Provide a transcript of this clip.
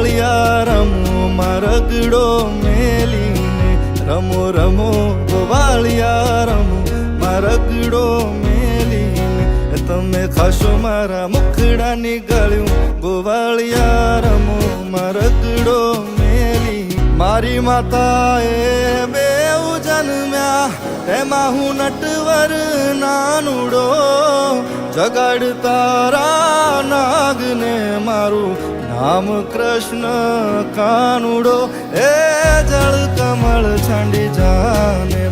ગોવાળિયા રમો મારગડો મેલીને, રમો રમો ગોવાળિયા રમો મારગડો મેલીને, તમે ખાશો મારા મુખડાની ગળ્યું ગોવાળિયા રમો મારગડો મેલી. મારી માતાએ બેઉ જન્મ્યા એમાં હું નટવર નાનુડો, જગાડ તારા નાગને મારું નામ કૃષ્ણ કાનુડો. એ જળ કમળ છંડી જાને